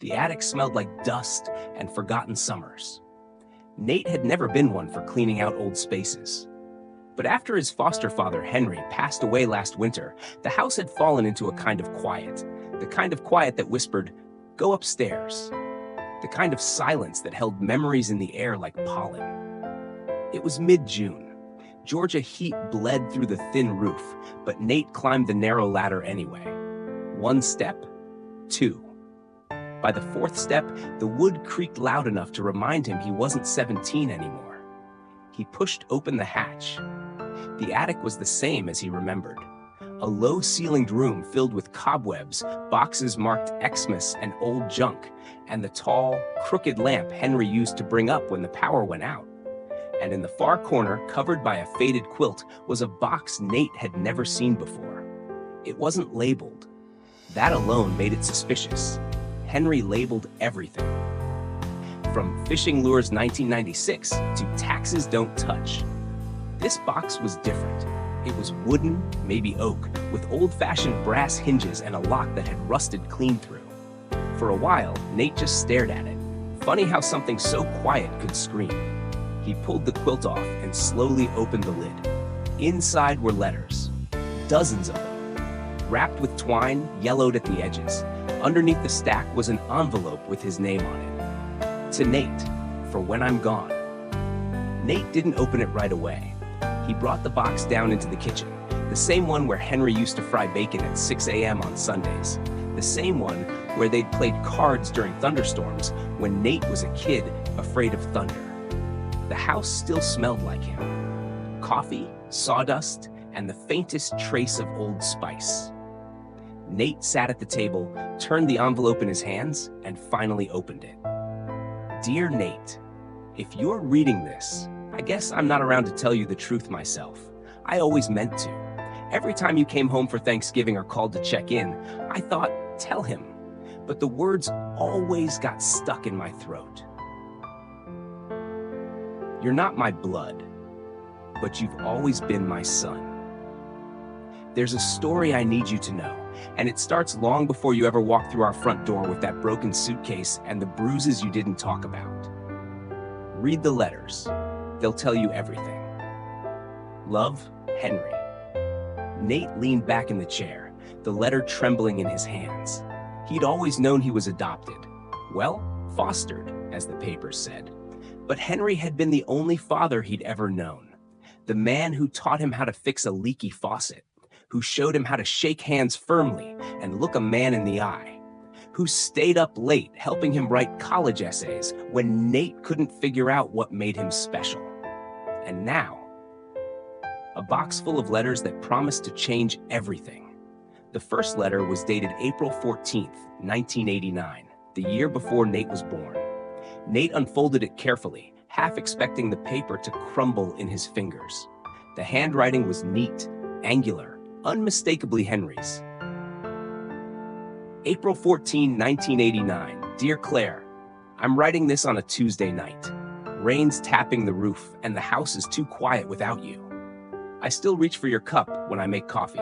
The attic smelled like dust and forgotten summers. Nate had never been one for cleaning out old spaces. But after his foster father, Henry, passed away last winter, the house had fallen into a kind of quiet. The kind of quiet that whispered, "Go upstairs." The kind of silence that held memories in the air like pollen. It was mid-June. Georgia heat bled through the thin roof, but Nate climbed the narrow ladder anyway. One step, two. By the fourth step, the wood creaked loud enough to remind him he wasn't 17 anymore. He pushed open the hatch. The attic was the same as he remembered. A low-ceilinged room filled with cobwebs, boxes marked Xmas and old junk, and the tall, crooked lamp Henry used to bring up when the power went out. And in the far corner, covered by a faded quilt, was a box Nate had never seen before. It wasn't labeled. That alone made it suspicious. Henry labeled everything. From Fishing Lures 1996 to Taxes Don't Touch. This box was different. It was wooden, maybe oak, with old-fashioned brass hinges and a lock that had rusted clean through. For a while, Nate just stared at it. Funny how something so quiet could scream. He pulled the quilt off and slowly opened the lid. Inside were letters. Dozens of them. Wrapped with twine, yellowed at the edges. Underneath the stack was an envelope with his name on it. To Nate, for when I'm gone. Nate didn't open it right away. He brought the box down into the kitchen, the same one where Henry used to fry bacon at 6 a.m. on Sundays, the same one where they'd played cards during thunderstorms when Nate was a kid afraid of thunder. The house still smelled like him. Coffee, sawdust, and the faintest trace of Old Spice. Nate sat at the table, turned the envelope in his hands, and finally opened it. Dear Nate, if you're reading this, I guess I'm not around to tell you the truth myself. I always meant to. Every time you came home for Thanksgiving or called to check in, I thought, tell him. But the words always got stuck in my throat. You're not my blood, but you've always been my son. There's a story I need you to know, and it starts long before you ever walk through our front door with that broken suitcase and the bruises you didn't talk about. Read the letters. They'll tell you everything. Love, Henry. Nate leaned back in the chair, the letter trembling in his hands. He'd always known he was adopted. Well, fostered, as the papers said. But Henry had been the only father he'd ever known. The man who taught him how to fix a leaky faucet, who showed him how to shake hands firmly and look a man in the eye, who stayed up late helping him write college essays when Nate couldn't figure out what made him special. And now, a box full of letters that promised to change everything. The first letter was dated April 14th, 1989, the year before Nate was born. Nate unfolded it carefully, half expecting the paper to crumble in his fingers. The handwriting was neat, angular, unmistakably Henry's. April 14, 1989. Dear Claire, I'm writing this on a Tuesday night. Rain's tapping the roof, and the house is too quiet without you. I still reach for your cup when I make coffee.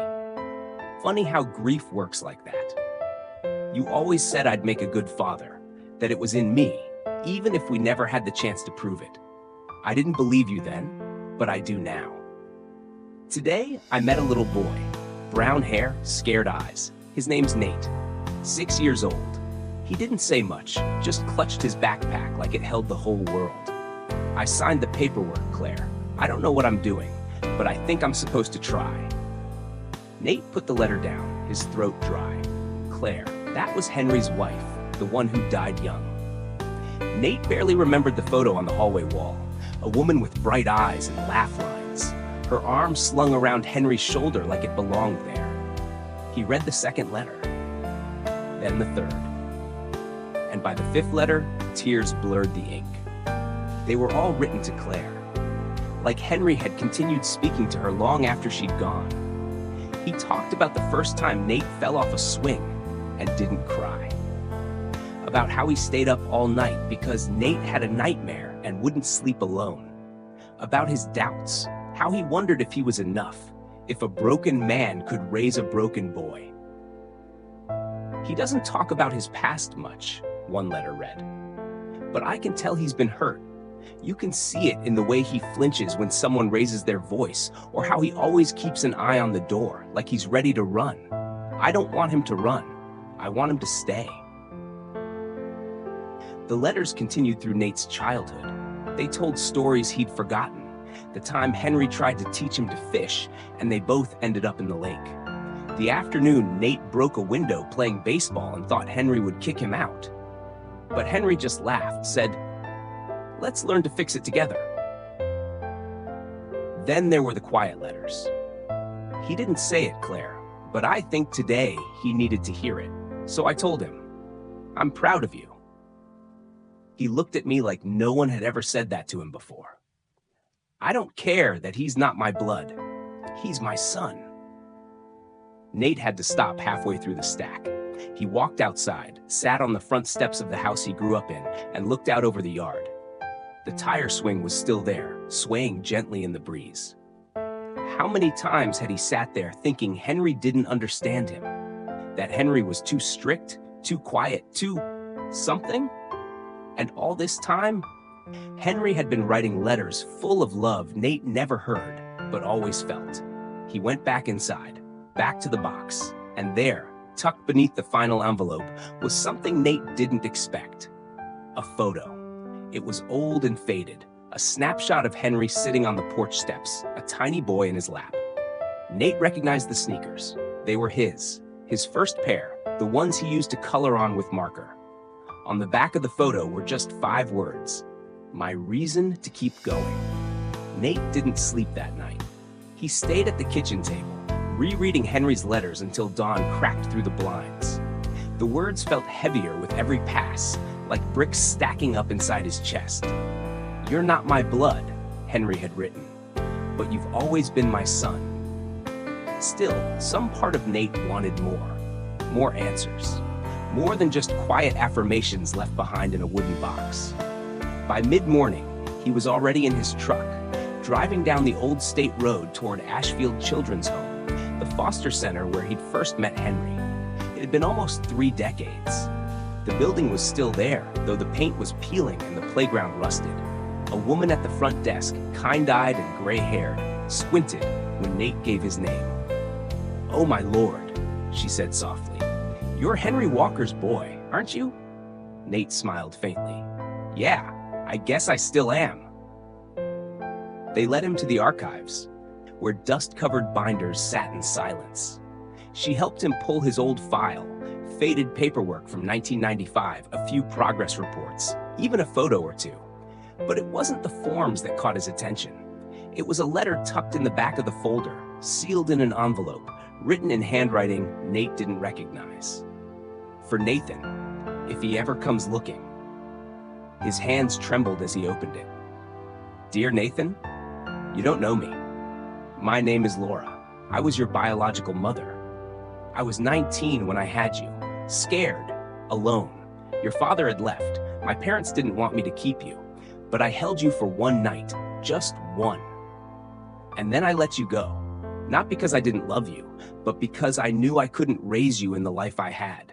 Funny how grief works like that. You always said I'd make a good father, that it was in me, even if we never had the chance to prove it. I didn't believe you then, but I do now. Today, I met a little boy. Brown hair, scared eyes. His name's Nate, 6 years old. He didn't say much, just clutched his backpack like it held the whole world. I signed the paperwork, Claire. I don't know what I'm doing, but I think I'm supposed to try. Nate put the letter down, his throat dry. Claire, that was Henry's wife, the one who died young. Nate barely remembered the photo on the hallway wall, a woman with bright eyes and laugh lines, her arm slung around Henry's shoulder like it belonged there. He read the second letter, then the third. And by the fifth letter, tears blurred the ink. They were all written to Claire. Like Henry had continued speaking to her long after she'd gone. He talked about the first time Nate fell off a swing and didn't cry. About how he stayed up all night because Nate had a nightmare and wouldn't sleep alone. About his doubts, how he wondered if he was enough, if a broken man could raise a broken boy. He doesn't talk about his past much, one letter read. "But I can tell he's been hurt. You can see it in the way he flinches when someone raises their voice, or how he always keeps an eye on the door, like he's ready to run. I don't want him to run. I want him to stay." The letters continued through Nate's childhood. They told stories he'd forgotten. The time Henry tried to teach him to fish, and they both ended up in the lake. The afternoon, Nate broke a window playing baseball and thought Henry would kick him out. But Henry just laughed, said, "Let's learn to fix it together." Then there were the quiet letters. "He didn't say it, Claire, but I think today he needed to hear it. So I told him, 'I'm proud of you.' He looked at me like no one had ever said that to him before. I don't care that he's not my blood. He's my son." Nate had to stop halfway through the stack. He walked outside, sat on the front steps of the house he grew up in, and looked out over the yard. The tire swing was still there, swaying gently in the breeze. How many times had he sat there thinking Henry didn't understand him? That Henry was too strict, too quiet, too something? And all this time, Henry had been writing letters full of love Nate never heard, but always felt. He went back inside, back to the box, and there, tucked beneath the final envelope, was something Nate didn't expect. A photo. It was old and faded, a snapshot of Henry sitting on the porch steps, a tiny boy in his lap. Nate recognized the sneakers. They were his first pair, the ones he used to color on with marker. On the back of the photo were just 5 words: "My reason to keep going." Nate didn't sleep that night. He stayed at the kitchen table, rereading Henry's letters until dawn cracked through the blinds. The words felt heavier with every pass, like bricks stacking up inside his chest. "You're not my blood," Henry had written, "but you've always been my son." Still, some part of Nate wanted more answers. More than just quiet affirmations left behind in a wooden box. By mid-morning, he was already in his truck, driving down the old state road toward Ashfield Children's Home, the foster center where he'd first met Henry. It had been almost 3 decades. The building was still there, though the paint was peeling and the playground rusted. A woman at the front desk, kind-eyed and gray-haired, squinted when Nate gave his name. "Oh my lord," she said softly. "You're Henry Walker's boy, aren't you?" Nate smiled faintly. "Yeah, I guess I still am." They led him to the archives, where dust-covered binders sat in silence. She helped him pull his old file, faded paperwork from 1995, a few progress reports, even a photo or two. But it wasn't the forms that caught his attention. It was a letter tucked in the back of the folder, sealed in an envelope, written in handwriting Nate didn't recognize. For Nathan, if he ever comes looking. His hands trembled as he opened it. "Dear Nathan, you don't know me. My name is Laura. I was your biological mother. I was 19 when I had you, scared, alone. Your father had left. My parents didn't want me to keep you, but I held you for one night, just one. And then I let you go, not because I didn't love you, but because I knew I couldn't raise you in the life I had.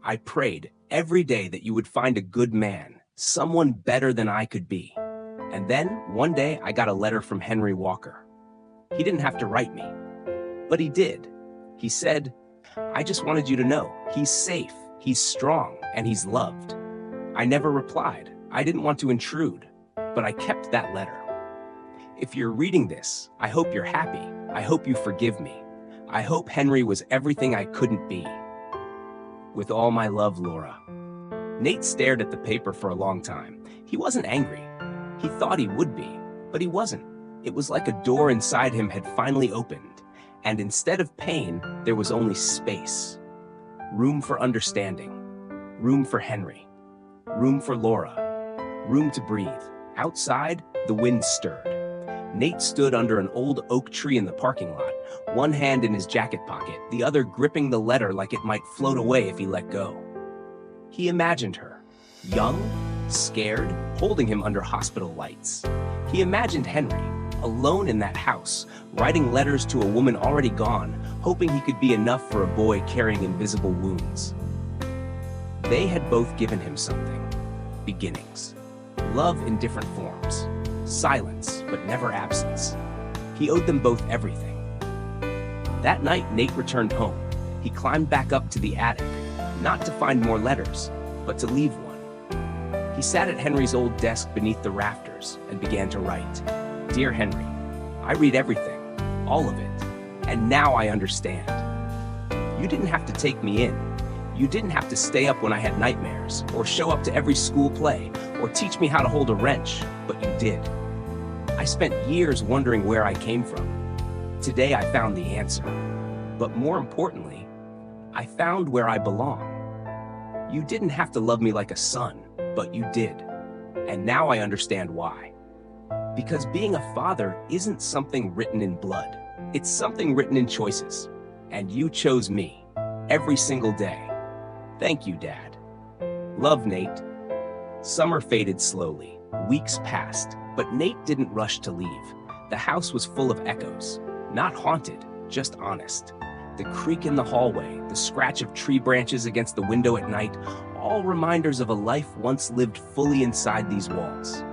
I prayed every day that you would find a good man, someone better than I could be. And then, one day, I got a letter from Henry Walker. He didn't have to write me, but he did. He said, 'I just wanted you to know, he's safe, he's strong, and he's loved.' I never replied. I didn't want to intrude, but I kept that letter. If you're reading this, I hope you're happy. I hope you forgive me. I hope Henry was everything I couldn't be. With all my love, Laura." Nate stared at the paper for a long time. He wasn't angry. He thought he would be, but he wasn't. It was like a door inside him had finally opened, and instead of pain, there was only space. Room for understanding. Room for Henry. Room for Laura. Room to breathe. Outside, the wind stirred. Nate stood under an old oak tree in the parking lot, one hand in his jacket pocket, the other gripping the letter like it might float away if he let go. He imagined her, young, scared, holding him under hospital lights. He imagined Henry, alone in that house, writing letters to a woman already gone, hoping he could be enough for a boy carrying invisible wounds. They had both given him something. Beginnings. Love in different forms. Silence, but never absence. He owed them both everything. That night, Nate returned home. He climbed back up to the attic, not to find more letters, but to leave one. He sat at Henry's old desk beneath the rafters and began to write. Dear Henry, I read everything, all of it, and now I understand. You didn't have to take me in. You didn't have to stay up when I had nightmares, or show up to every school play, or teach me how to hold a wrench, but you did. I spent years wondering where I came from. Today I found the answer. But more importantly, I found where I belong. You didn't have to love me like a son, but you did. And now I understand why. Because being a father isn't something written in blood. It's something written in choices. And you chose me, every single day. Thank you, Dad. Love, Nate. Summer faded slowly. Weeks passed, but Nate didn't rush to leave. The house was full of echoes. Not haunted, just honest. The creak in the hallway, the scratch of tree branches against the window at night, all reminders of a life once lived fully inside these walls.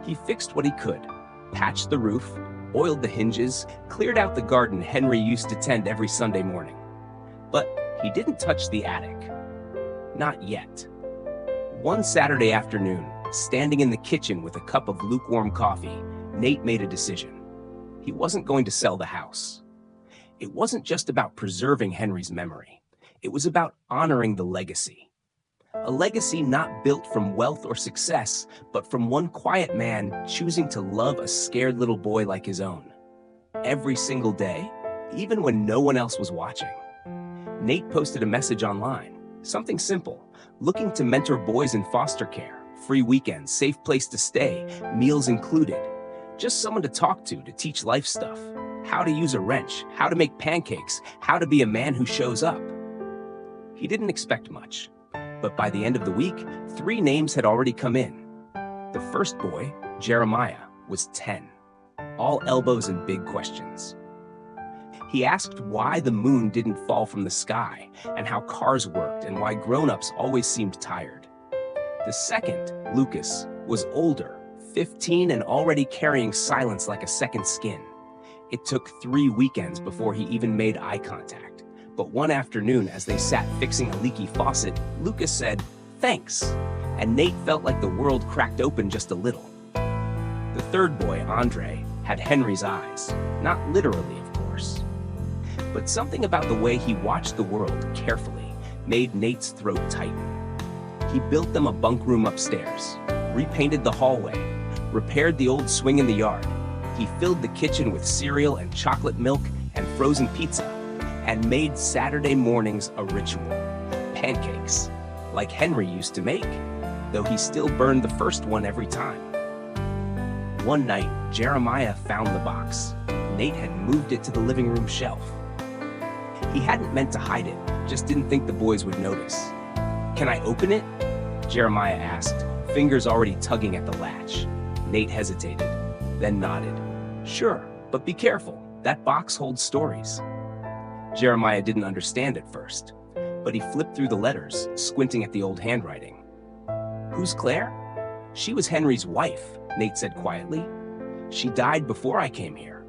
He fixed what he could, patched the roof, oiled the hinges, cleared out the garden Henry used to tend every Sunday morning. But he didn't touch the attic. Not yet. One Saturday afternoon, standing in the kitchen with a cup of lukewarm coffee, Nate made a decision. He wasn't going to sell the house. It wasn't just about preserving Henry's memory. It was about honoring the legacy. A legacy not built from wealth or success, but from one quiet man choosing to love a scared little boy like his own. Every single day, even when no one else was watching. Nate posted a message online. Something simple, looking to mentor boys in foster care, free weekends, safe place to stay, meals included. Just someone to talk to teach life stuff. How to use a wrench, how to make pancakes, how to be a man who shows up. He didn't expect much, but by the end of the week, 3 names had already come in. The first boy, Jeremiah, was 10. All elbows and big questions. He asked why the moon didn't fall from the sky, and how cars worked, and why grown-ups always seemed tired. The second, Lucas, was older, 15 and already carrying silence like a second skin. It took 3 weekends before he even made eye contact. But one afternoon, as they sat fixing a leaky faucet, Lucas said, "Thanks," and Nate felt like the world cracked open just a little. The third boy, Andre, had Henry's eyes, not literally, of course. But something about the way he watched the world carefully made Nate's throat tighten. He built them a bunk room upstairs, repainted the hallway, repaired the old swing in the yard. He filled the kitchen with cereal and chocolate milk and frozen pizza, and made Saturday mornings a ritual. Pancakes, like Henry used to make, though he still burned the first one every time. One night, Jeremiah found the box. Nate had moved it to the living room shelf. He hadn't meant to hide it, just didn't think the boys would notice. "Can I open it?" Jeremiah asked, fingers already tugging at the latch. Nate hesitated, then nodded. "Sure, but be careful. That box holds stories." Jeremiah didn't understand at first, but he flipped through the letters, squinting at the old handwriting. "Who's Claire?" "She was Henry's wife," Nate said quietly. "She died before I came here."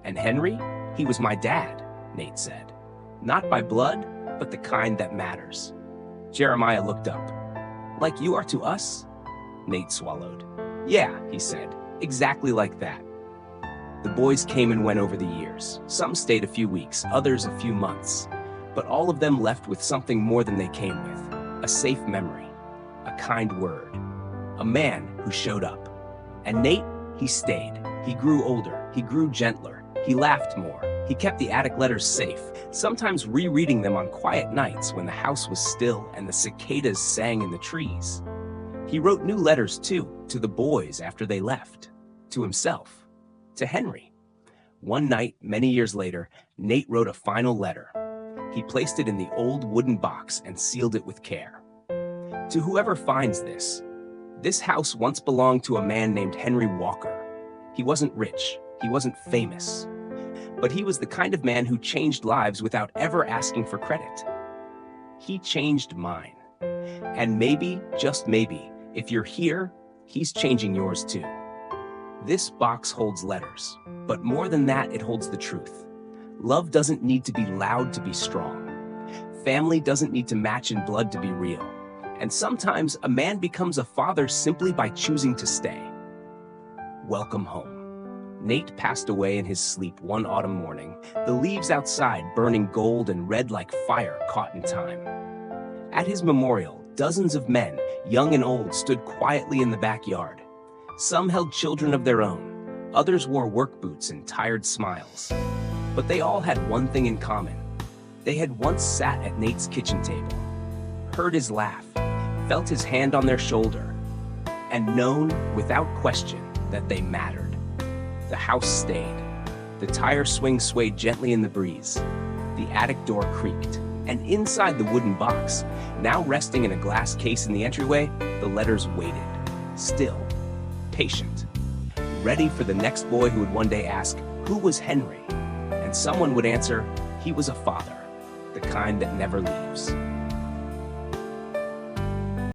"And Henry? He was my dad," Nate said. "Not by blood, but the kind that matters." Jeremiah looked up. "Like you are to us?" Nate swallowed. "Yeah," he said, "exactly like that." The boys came and went over the years. Some stayed a few weeks, others a few months. But all of them left with something more than they came with. A safe memory, a kind word, a man who showed up. And Nate, he stayed. He grew older, he grew gentler, he laughed more. He kept the attic letters safe, sometimes rereading them on quiet nights when the house was still and the cicadas sang in the trees. He wrote new letters too, to the boys after they left, to himself, to Henry. One night, many years later, Nate wrote a final letter. He placed it in the old wooden box and sealed it with care. To whoever finds this house once belonged to a man named Henry Walker. He wasn't rich, he wasn't famous, but he was the kind of man who changed lives without ever asking for credit. He changed mine. And maybe, just maybe, if you're here, he's changing yours too. This box holds letters, but more than that, it holds the truth. Love doesn't need to be loud to be strong. Family doesn't need to match in blood to be real. And sometimes a man becomes a father simply by choosing to stay. Welcome home. Nate passed away in his sleep one autumn morning, the leaves outside burning gold and red like fire caught in time. At his memorial, dozens of men, young and old, stood quietly in the backyard. Some held children of their own, others wore work boots and tired smiles. But they all had one thing in common. They had once sat at Nate's kitchen table, heard his laugh, felt his hand on their shoulder, and known, without question, that they mattered. The house stayed. The tire swing swayed gently in the breeze. The attic door creaked. And inside the wooden box, now resting in a glass case in the entryway, the letters waited. Still, patient. Ready for the next boy who would one day ask, who was Henry? And someone would answer, he was a father, the kind that never leaves.